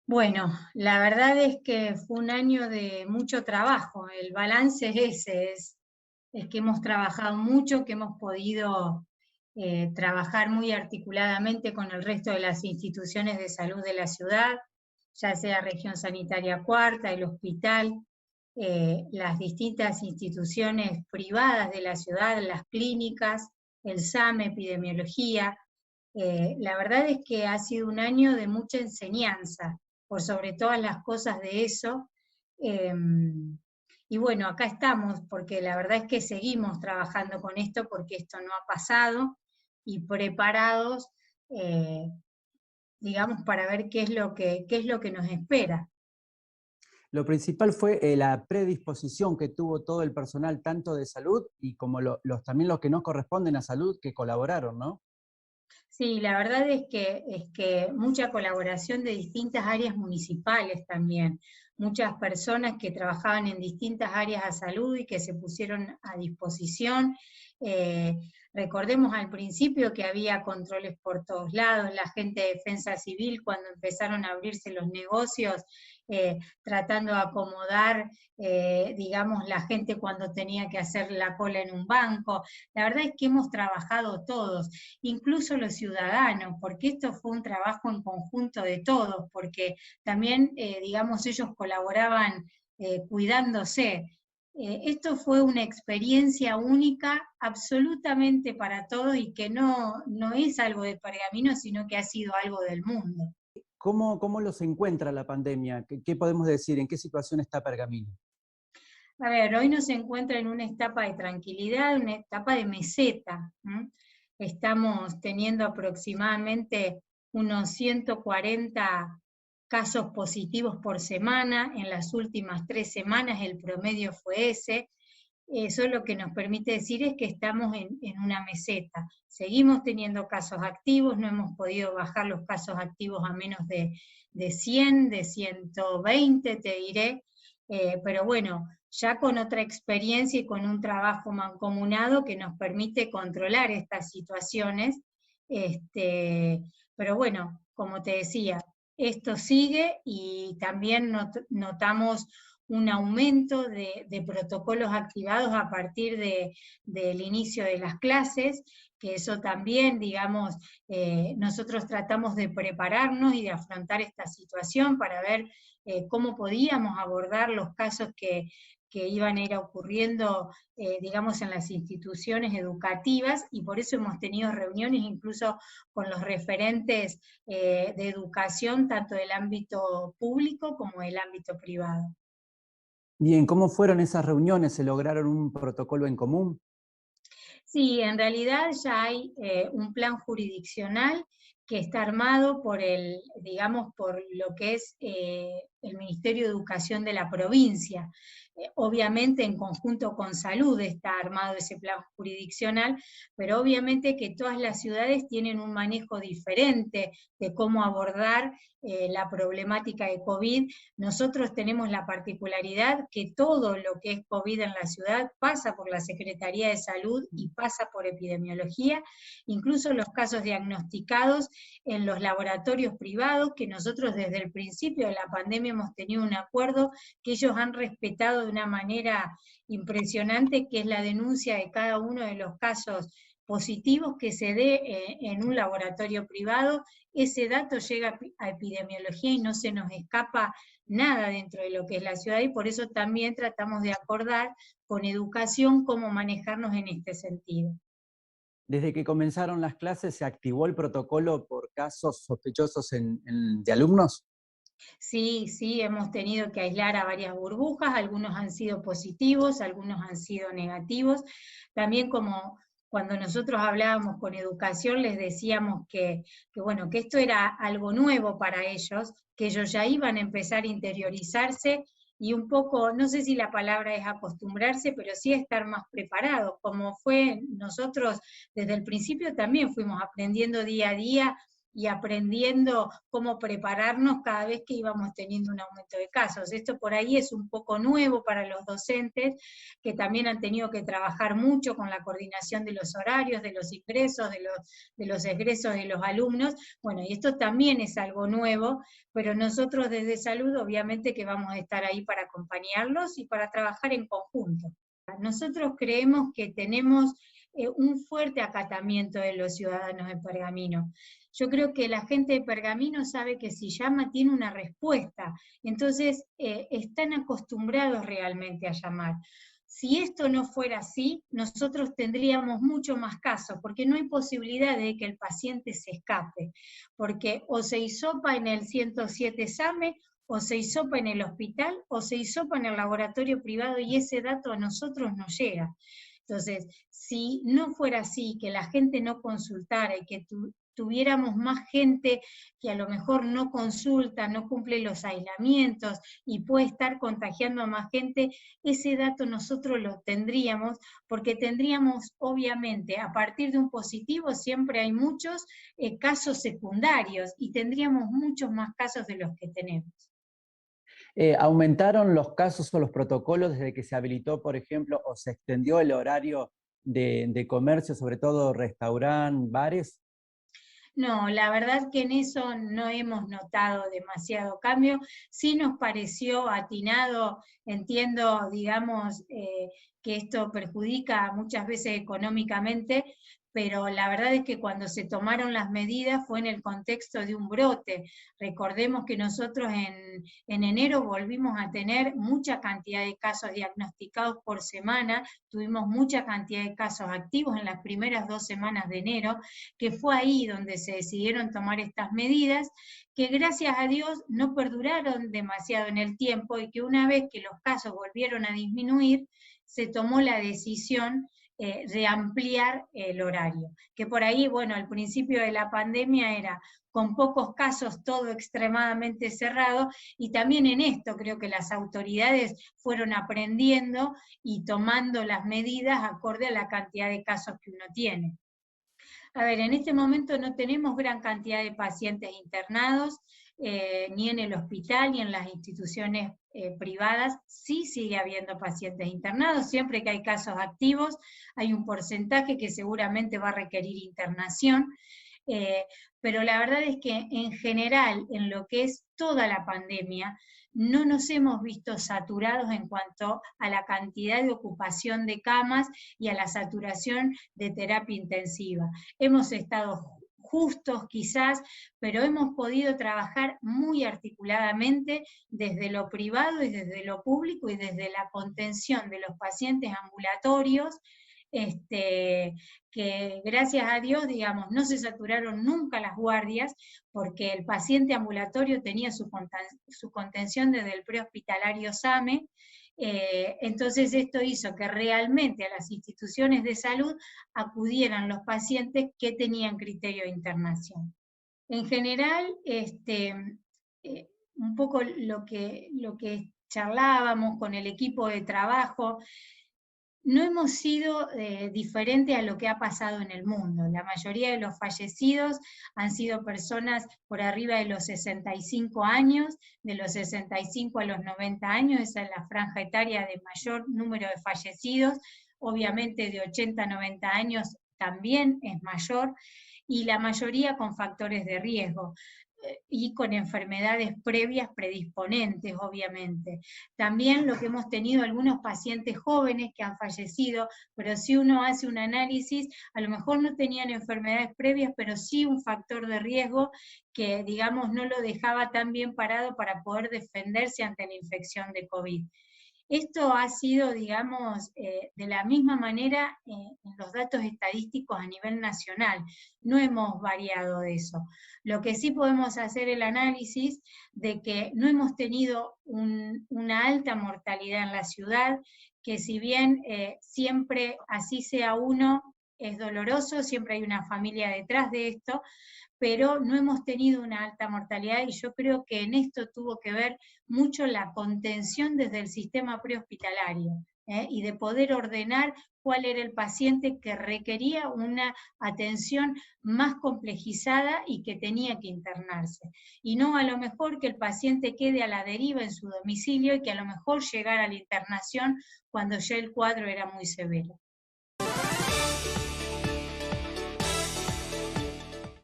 Bueno, la verdad es que fue un año de mucho trabajo. El balance es ese, es que hemos trabajado mucho, que hemos podido trabajar muy articuladamente con el resto de las instituciones de salud de la ciudad, ya sea Región Sanitaria Cuarta, el hospital, las distintas instituciones privadas de la ciudad, las clínicas, el SAME, epidemiología. La verdad es que ha sido un año de mucha enseñanza, por sobre todas las cosas de eso. Eh, y bueno, acá estamos, porque la verdad es que seguimos trabajando con esto, porque esto no ha pasado, y preparados, eh, digamos, para ver qué es lo que nos espera. Lo principal fue la predisposición que tuvo todo el personal, tanto de salud y como también los que no corresponden a salud, que colaboraron, ¿no? Sí, la verdad es que mucha colaboración de distintas áreas municipales también, muchas personas que trabajaban en distintas áreas de salud y que se pusieron a disposición. Eh, Recordemos al principio que había controles por todos lados, la gente de Defensa Civil cuando empezaron a abrirse los negocios, tratando de acomodar, digamos, la gente cuando tenía que hacer la cola en un banco. La verdad es que hemos trabajado todos, incluso los ciudadanos, porque esto fue un trabajo en conjunto de todos, porque también, digamos, ellos colaboraban cuidándose. Esto fue una experiencia única, absolutamente para todos, y que no es algo de Pergamino, sino que ha sido algo del mundo. ¿Cómo los encuentra la pandemia? ¿Qué podemos decir? ¿En qué situación está Pergamino? A ver, hoy nos encuentra en una etapa de tranquilidad, una etapa de meseta. Estamos teniendo aproximadamente unos 140 casos positivos por semana. En las últimas 3 semanas el promedio fue ese. Eso lo que nos permite decir es que estamos en una meseta. Seguimos teniendo casos activos, no hemos podido bajar los casos activos a menos de 100, de 120, te diré, pero bueno, ya con otra experiencia y con un trabajo mancomunado que nos permite controlar estas situaciones. Pero bueno, como te decía, esto sigue y también notamos un aumento de protocolos activados a partir del inicio de las clases, que eso también, digamos, nosotros tratamos de prepararnos y de afrontar esta situación para ver cómo podíamos abordar los casos que iban a ir ocurriendo, digamos, en las instituciones educativas, y por eso hemos tenido reuniones incluso con los referentes de educación, tanto del ámbito público como del ámbito privado. Bien, ¿cómo fueron esas reuniones? ¿Se lograron un protocolo en común? Sí, en realidad ya hay un plan jurisdiccional que está armado por digamos, por lo que es el Ministerio de Educación de la provincia. Obviamente en conjunto con Salud está armado ese plan jurisdiccional, pero obviamente que todas las ciudades tienen un manejo diferente de cómo abordar la problemática de COVID. Nosotros tenemos la particularidad que todo lo que es COVID en la ciudad pasa por la Secretaría de Salud y pasa por epidemiología, incluso los casos diagnosticados en los laboratorios privados, que nosotros desde el principio de la pandemia hemos tenido un acuerdo que ellos han respetado de una manera impresionante, que es la denuncia de cada uno de los casos positivos que se dé en un laboratorio privado. Ese dato llega a epidemiología y no se nos escapa nada dentro de lo que es la ciudad, y por eso también tratamos de acordar con educación cómo manejarnos en este sentido. Desde que comenzaron las clases, ¿se activó el protocolo por casos sospechosos de alumnos? Sí, sí, hemos tenido que aislar a varias burbujas, algunos han sido positivos, algunos han sido negativos. También, como cuando nosotros hablábamos con educación, les decíamos bueno, que esto era algo nuevo para ellos, que ellos ya iban a empezar a interiorizarse y un poco, no sé si la palabra es acostumbrarse, pero sí estar más preparados, como fue nosotros desde el principio también fuimos aprendiendo día a día y aprendiendo cómo prepararnos cada vez que íbamos teniendo un aumento de casos. Esto por ahí es un poco nuevo para los docentes, que también han tenido que trabajar mucho con la coordinación de los horarios, de los ingresos, de los egresos de los alumnos. Bueno, y esto también es algo nuevo, pero nosotros desde Salud obviamente que vamos a estar ahí para acompañarlos y para trabajar en conjunto. Nosotros creemos que tenemos un fuerte acatamiento de los ciudadanos de Pergamino. Yo creo que la gente de Pergamino sabe que si llama tiene una respuesta, entonces están acostumbrados realmente a llamar. Si esto no fuera así, nosotros tendríamos mucho más casos, porque no hay posibilidad de que el paciente se escape, porque o se hisopa en el 107 SAME, o se hisopa en el hospital, o se hisopa en el laboratorio privado, y ese dato a nosotros no llega. Entonces, si no fuera así, que la gente no consultara y que tuviéramos más gente que a lo mejor no consulta, no cumple los aislamientos y puede estar contagiando a más gente, ese dato nosotros lo tendríamos, porque tendríamos, obviamente, a partir de un positivo siempre hay muchos casos secundarios y tendríamos muchos más casos de los que tenemos. ¿Aumentaron los casos o los protocolos desde que se habilitó, por ejemplo, o se extendió el horario de comercio, sobre todo restaurantes, bares? No, la verdad que en eso no hemos notado demasiado cambio. Sí nos pareció atinado, entiendo, digamos, que esto perjudica muchas veces económicamente, pero la verdad es que cuando se tomaron las medidas fue en el contexto de un brote. Recordemos que nosotros en enero volvimos a tener mucha cantidad de casos diagnosticados por semana, tuvimos mucha cantidad de casos activos en las primeras 2 semanas de enero, que fue ahí donde se decidieron tomar estas medidas, que gracias a Dios no perduraron demasiado en el tiempo y que una vez que los casos volvieron a disminuir, se tomó la decisión de ampliar el horario. Que por ahí, bueno, al principio de la pandemia era con pocos casos, todo extremadamente cerrado, y también en esto creo que las autoridades fueron aprendiendo y tomando las medidas acorde a la cantidad de casos que uno tiene. A ver, en este momento no tenemos gran cantidad de pacientes internados, ni en el hospital, ni en las instituciones privadas. Sí sigue habiendo pacientes internados, siempre que hay casos activos, hay un porcentaje que seguramente va a requerir internación, pero la verdad es que en general, en lo que es toda la pandemia, no nos hemos visto saturados en cuanto a la cantidad de ocupación de camas y a la saturación de terapia intensiva. Hemos estado justos quizás, pero hemos podido trabajar muy articuladamente desde lo privado y desde lo público y desde la contención de los pacientes ambulatorios, que gracias a Dios, digamos, no se saturaron nunca las guardias, porque el paciente ambulatorio tenía su contención desde el prehospitalario SAME, entonces esto hizo que realmente a las instituciones de salud acudieran los pacientes que tenían criterio de internación. En general, un poco lo que charlábamos con el equipo de trabajo, no hemos sido diferentes a lo que ha pasado en el mundo. La mayoría de los fallecidos han sido personas por arriba de los 65 años, de los 65 a los 90 años, esa es la franja etaria de mayor número de fallecidos, obviamente de 80 a 90 años también es mayor, y la mayoría con factores de riesgo y con enfermedades previas predisponentes, obviamente. También lo que hemos tenido algunos pacientes jóvenes que han fallecido, pero si uno hace un análisis, a lo mejor no tenían enfermedades previas, pero sí un factor de riesgo que, digamos, no lo dejaba tan bien parado para poder defenderse ante la infección de COVID. Esto ha sido, digamos, de la misma manera en los datos estadísticos a nivel nacional. No hemos variado de eso. Lo que sí podemos hacer el análisis de que no hemos tenido una alta mortalidad en la ciudad, que si bien siempre así sea uno, es doloroso, siempre hay una familia detrás de esto, pero no hemos tenido una alta mortalidad y yo creo que en esto tuvo que ver mucho la contención desde el sistema prehospitalario. y de poder ordenar cuál era el paciente que requería una atención más complejizada y que tenía que internarse. Y no a lo mejor que el paciente quede a la deriva en su domicilio y que a lo mejor llegara a la internación cuando ya el cuadro era muy severo.